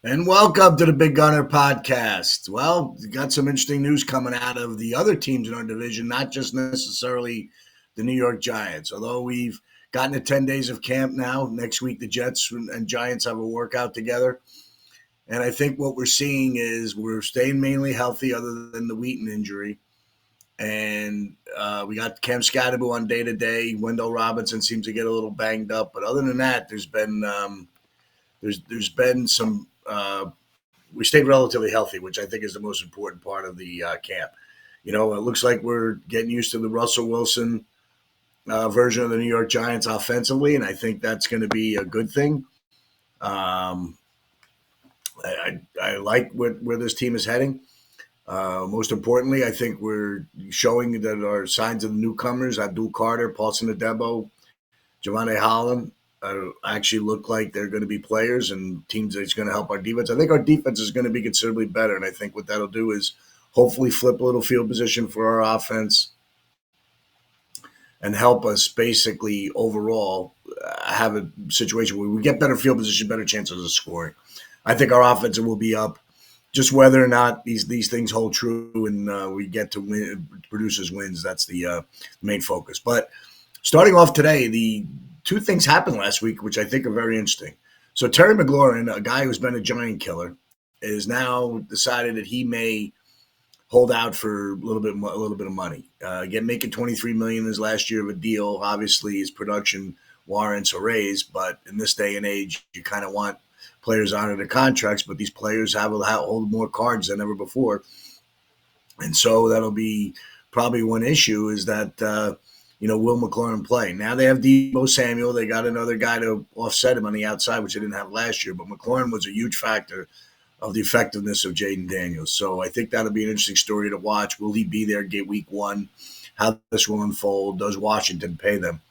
And welcome to the Big Gunner Podcast. Well, we got some interesting news coming out of the other teams in our division, not just necessarily the New York Giants. Although we've gotten to 10 days of camp now. Next week, the Jets and Giants have a workout together. And I think what we're seeing is we're staying mainly healthy other than the Wheaton injury. And we got Cam Scadaboo on day-to-day. Wendell Robinson seems to get a little banged up. But other than that, there's been some we stayed relatively healthy, which I think is the most important part of the camp. You know, it looks like we're getting used to the Russell Wilson version of the New York Giants offensively, and I think that's going to be a good thing. Um, I like where this team is heading. Most importantly, I think we're showing that our signs of the newcomers, Abdul Carter, Paulson Adebo, Javante Holland, actually look like they're going to be players and teams that's going to help our defense. I think our defense is going to be considerably better, and I think what that'll do is hopefully flip a little field position for our offense and help us basically overall have a situation where we get better field position, better chances of scoring. I think our offense will be up. Just whether or not these things hold true and we get to win, produce wins, that's the main focus. But starting off today, the two things happened last week, which I think are very interesting. So Terry McLaurin, a guy who's been a giant killer, is now decided that he may hold out for a little bit of money. Again, making $23 million his last year of a deal. Obviously, his production warrants a raise, but in this day and age, you kind of want players honor their contracts. But these players hold more cards than ever before, and so that'll be probably one issue is that. Will McLaurin play? Now they have Deebo Samuel. They got another guy to offset him on the outside, which they didn't have last year. But McLaurin was a huge factor of the effectiveness of Jaden Daniels. So I think that'll be an interesting story to watch. Will he be there week one? How this will unfold? Does Washington pay them?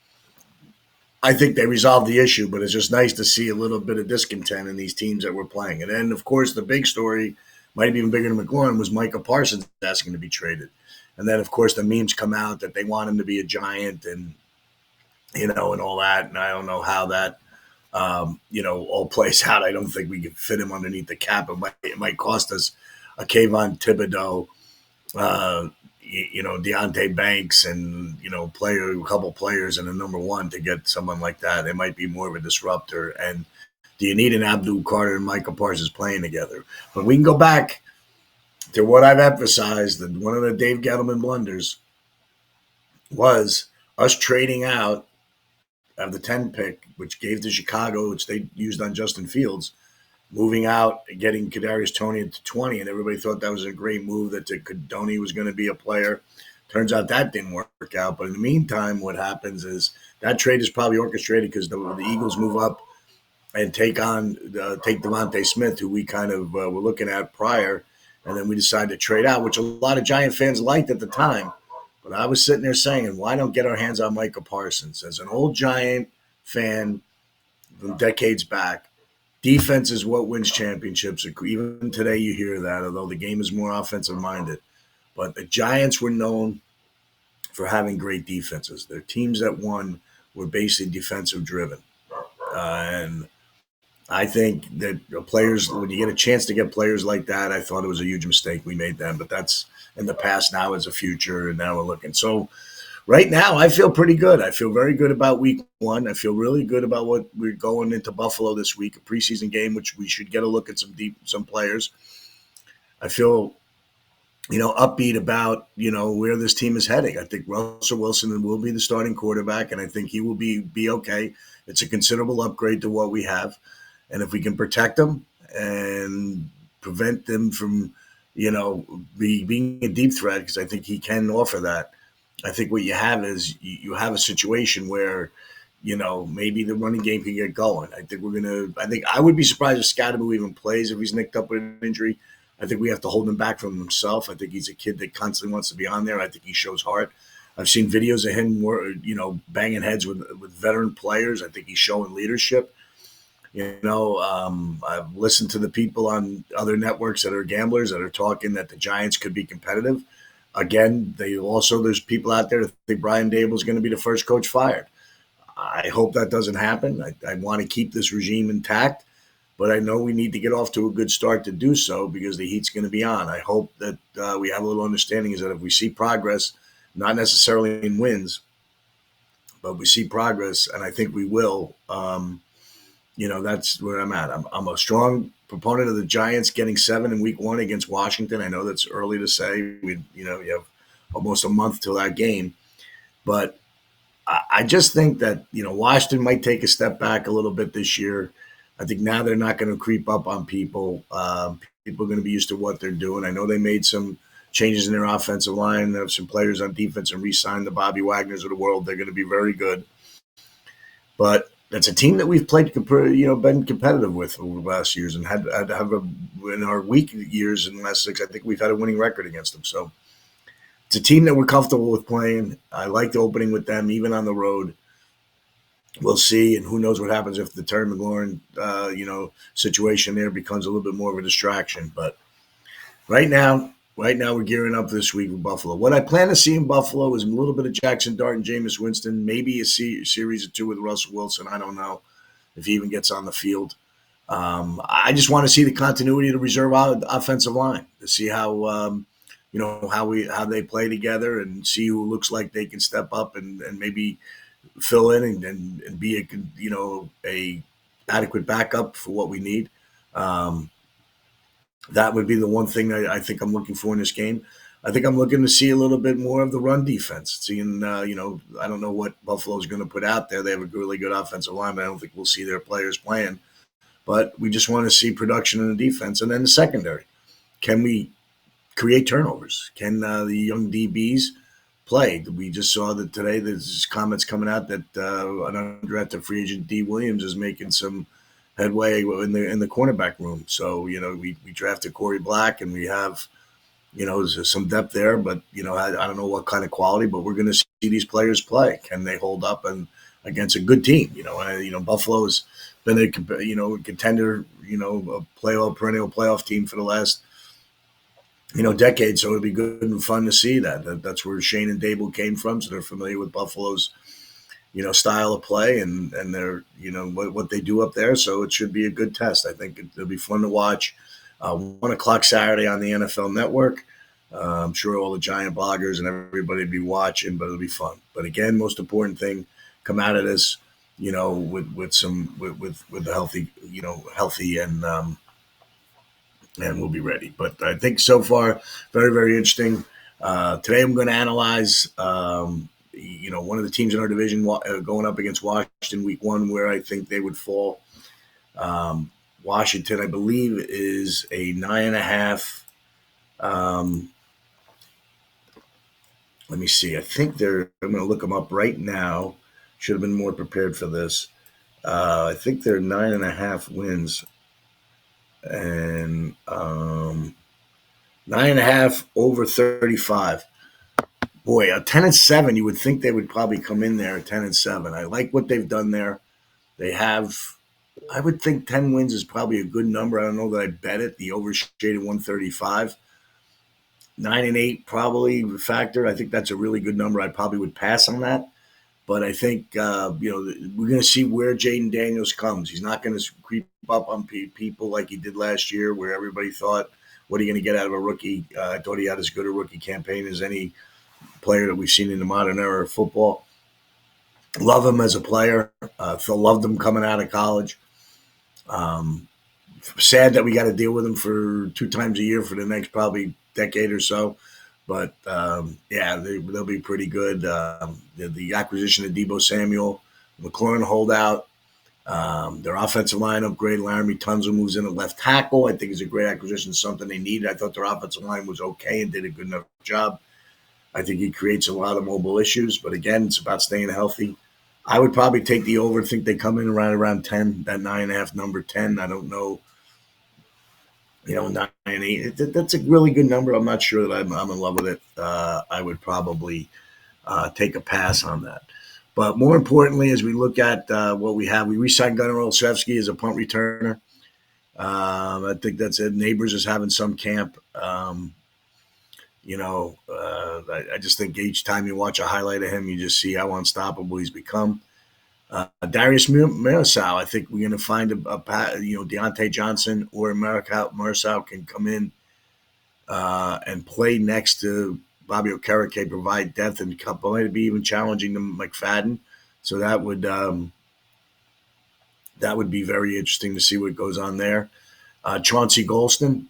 I think they resolved the issue, but it's just nice to see a little bit of discontent in these teams that we're playing. And then, of course, the big story, might be even bigger than McLaurin, was Micah Parsons asking to be traded. And then, of course, the memes come out that they want him to be a Giant and, and all that. And I don't know how that, all plays out. I don't think we can fit him underneath the cap. It might cost us a Kayvon Thibodeau, Deontay Banks and, a couple players and a number one to get someone like that. It might be more of a disruptor. And do you need an Abdul Carter and Micah Parsons playing together? But we can go back to what I've emphasized, that one of the Dave Gettleman blunders was us trading out of the 10 pick, which gave to Chicago, which they used on Justin Fields, moving out and getting Kadarius Toney to 20, and everybody thought that was a great move, that Toney was going to be a player. Turns out that didn't work out. But in the meantime, what happens is that trade is probably orchestrated because the Eagles move up and take Devontae Smith, who we kind of were looking at prior. And then we decided to trade out, which a lot of Giant fans liked at the time. But I was sitting there saying, why don't get our hands on Micah Parsons? As an old Giant fan from decades back, defense is what wins championships. Even today you hear that, although the game is more offensive-minded. But the Giants were known for having great defenses. Their teams that won were basically defensive-driven. And I think that players, when you get a chance to get players like that, I thought it was a huge mistake we made then. But that's in the past. Now is the future, and now we're looking. So right now, I feel pretty good. I feel very good about week one. I feel really good about what we're going into Buffalo this week, a preseason game, which we should get a look at some players. I feel, upbeat about, where this team is heading. I think Russell Wilson will be the starting quarterback, and I think he will be okay. It's a considerable upgrade to what we have. And if we can protect them and prevent them from, being a deep threat, because I think he can offer that, I think what you have is you have a situation where, maybe the running game can get going. I think I would be surprised if Scadaboo even plays if he's nicked up with an injury. I think we have to hold him back from himself. I think he's a kid that constantly wants to be on there. I think he shows heart. I've seen videos of him, banging heads with veteran players. I think he's showing leadership. I've listened to the people on other networks that are gamblers that are talking that the Giants could be competitive. Again, there's people out there that think Brian Dable is going to be the first coach fired. I hope that doesn't happen. I want to keep this regime intact, but I know we need to get off to a good start to do so because the heat's going to be on. I hope that we have a little understanding is that if we see progress, not necessarily in wins, but we see progress, and I think we will. That's where I'm at. I'm a strong proponent of the Giants getting 7 in week 1 against Washington. I know that's early to say. You have almost a month till that game, but I just think that, Washington might take a step back a little bit this year. I think now they're not going to creep up on people. People are going to be used to what they're doing. I know they made some changes in their offensive line. They have some players on defense and re-signed the Bobby Wagners of the world. They're going to be very good. But that's a team that we've played, been competitive with over the last years and had to have in our weak years in the last 6, I think we've had a winning record against them. So it's a team that we're comfortable with playing. I like the opening with them, even on the road. We'll see, and who knows what happens if the Terry McLaurin, situation there becomes a little bit more of a distraction. But right now we're gearing up this week with Buffalo. What I plan to see in Buffalo is a little bit of Jackson Dart and Jameis Winston, maybe a series or 2 with Russell Wilson. I don't know if he even gets on the field. I just want to see the continuity of the reserve offensive line to see how how they play together and see who looks like they can step up and maybe fill in and be a adequate backup for what we need. That would be the one thing I think I'm looking for in this game. I think I'm looking to see a little bit more of the run defense. Seeing, I don't know what Buffalo's going to put out there. They have a really good offensive line, but I don't think we'll see their players playing. But we just want to see production in the defense. And then the secondary. Can we create turnovers? Can the young DBs play? We just saw that today there's comments coming out that an undrafted free agent D. Williams is making some headway in the cornerback room. So, we drafted Corey Black and we have, there's some depth there, but, I don't know what kind of quality, but we're going to see these players play. Can they hold up against a good team? Buffalo has been a contender, a perennial playoff team for the last, decade. So it'd be good and fun to see that. That's where Shane and Dable came from. So they're familiar with Buffalo's, style of play and their, what they do up there. So it should be a good test. I think it'll be fun to watch. 1:00 Saturday on the NFL Network. I'm sure all the Giant bloggers and everybody will be watching, but it'll be fun. But again, most important thing, come out of this, with the healthy and we'll be ready. But I think so far, very, very interesting. Today I'm going to analyze, one of the teams in our division going up against Washington week 1, where I think they would fall. Washington, I believe, is a 9.5. Let me see. I think I'm going to look them up right now. Should have been more prepared for this. I think they're 9.5 wins. And 9.5 over 35. Boy, a 10-7, you would think they would probably come in there at 10-7. I like what they've done there. They have, I would think 10 wins is probably a good number. I don't know that I bet it. The overshaded 135. 9-8 probably factor. I think that's a really good number. I probably would pass on that. But I think, we're going to see where Jaden Daniels comes. He's not going to creep up on people like he did last year, where everybody thought, what are you going to get out of a rookie? I thought he had as good a rookie campaign as any player that we've seen in the modern era of football. Love him as a player. Loved him coming out of college. Sad that we got to deal with him for 2 times a year for the next probably decade or so. But, they'll be pretty good. The acquisition of Deebo Samuel, McLaurin holdout, their offensive line upgrade. Laramie Tunsil moves in at left tackle. I think it's a great acquisition, something they needed. I thought their offensive line was okay and did a good enough job. I think he creates a lot of mobile issues. But, again, it's about staying healthy. I would probably take the over. I think they come in around 10, that 9.5 number 10. I don't know. 9-8. That's a really good number. I'm not sure that I'm in love with it. I would probably take a pass on that. But more importantly, as we look at what we have, we re-signed Gunnar Olszewski as a punt returner. I think that's it. Neighbors is having some camp. I just think each time you watch a highlight of him, you just see how unstoppable he's become. Darius Mursau, I think we're going to find Deontay Johnson or Mursau can come in and play next to Bobby Okereke, provide depth and couple, might be even challenging to McFadden. So that would be very interesting to see what goes on there. Chauncey Golston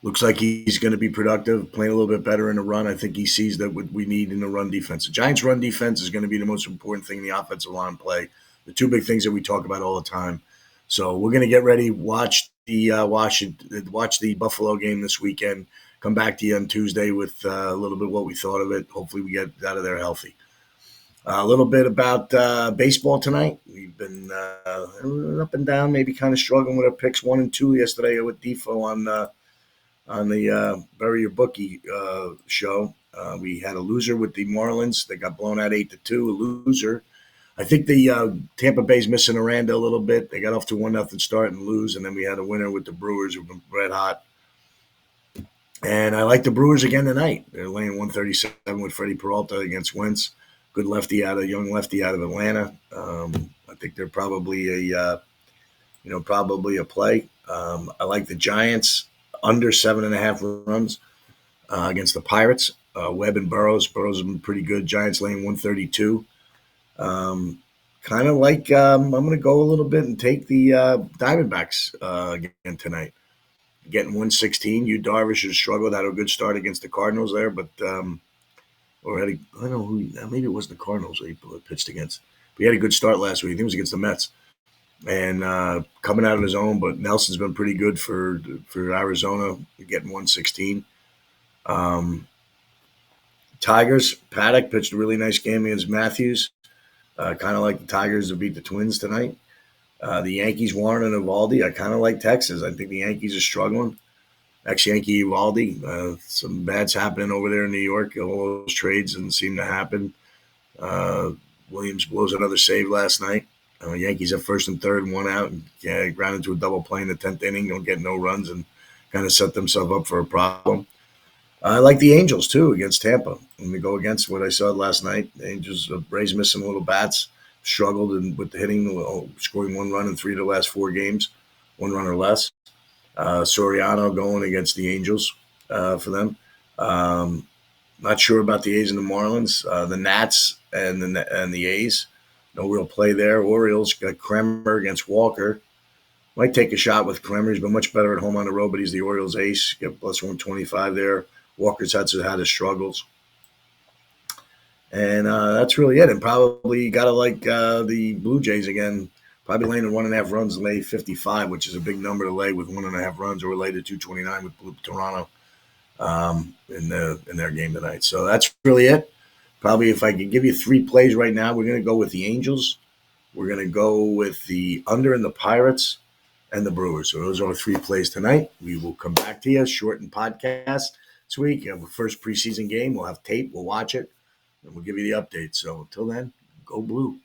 looks like he's going to be productive, playing a little bit better in the run. I think he sees that what we need in the run defense. The Giants' run defense is going to be the most important thing in the offensive line play. The two big things that we talk about all the time. So we're going to get ready, watch the Buffalo game this weekend. Come back to you on Tuesday with a little bit what we thought of it. Hopefully we get out of there healthy. A little bit about baseball tonight. We've been up and down, maybe kind of struggling with our picks 1 and 2 yesterday with Defo on the Bury Your Bookie show. We had a loser with the Marlins. They got blown out 8-2. A loser. I think the Tampa Bay's missing Aranda a little bit. They got off to 1-0 start and lose, and then we had a winner with the Brewers who've been red hot. And I like the Brewers again tonight. They're laying 137 with Freddie Peralta against Wentz. Good young lefty out of Atlanta. I think they're probably a play. I like the Giants under 7.5 runs against the Pirates. Webb and Burrows. Burrows have been pretty good. Giants laying 132. Kind of like I'm going to go a little bit and take the Diamondbacks again tonight. Getting 116. Yu Darvish has struggled. Had a good start against the Cardinals there, but I don't know who. Maybe it was the Cardinals he pitched against. But he had a good start last week. I think it was against the Mets. And coming out of his own, but Nelson's been pretty good for Arizona, getting 116. Tigers, Paddock pitched a really nice game against Matthews. Kind of like the Tigers to beat the Twins tonight. The Yankees, Warren and Evaldi. I kind of like Texas. I think the Yankees are struggling. Ex-Yankee Evaldi. Some bad's happening over there in New York. All those trades didn't seem to happen. Williams blows another save last night. Yankees have first and third, 1 out, and ground into a double play in the 10th inning. Don't get no runs and kind of set themselves up for a problem. I like the Angels, too, against Tampa. When we go against what I saw last night, the Angels, Rays missing little bats, struggled with the hitting, scoring 1 run in 3 of the last 4 games, 1 run or less. Soriano going against the Angels for them. Not sure about the A's and the Marlins. The Nats and the A's. No real play there. Orioles got Kremer against Walker. Might take a shot with Kremer. He's been much better at home on the road, but he's the Orioles ace. Get plus 125 there. Walker's had his struggles. And that's really it. And probably got to like the Blue Jays again. Probably laying 1.5 runs, lay 55, which is a big number to lay with 1.5 runs, or lay to 229 with Toronto in their game tonight. So that's really it. Probably if I could give you 3 plays right now, we're going to go with the Angels. We're going to go with the under and the Pirates and the Brewers. So those are our 3 plays tonight. We will come back to you, shortened podcast this week. You have a first preseason game. We'll have tape. We'll watch it, and we'll give you the update. So until then, go Blue.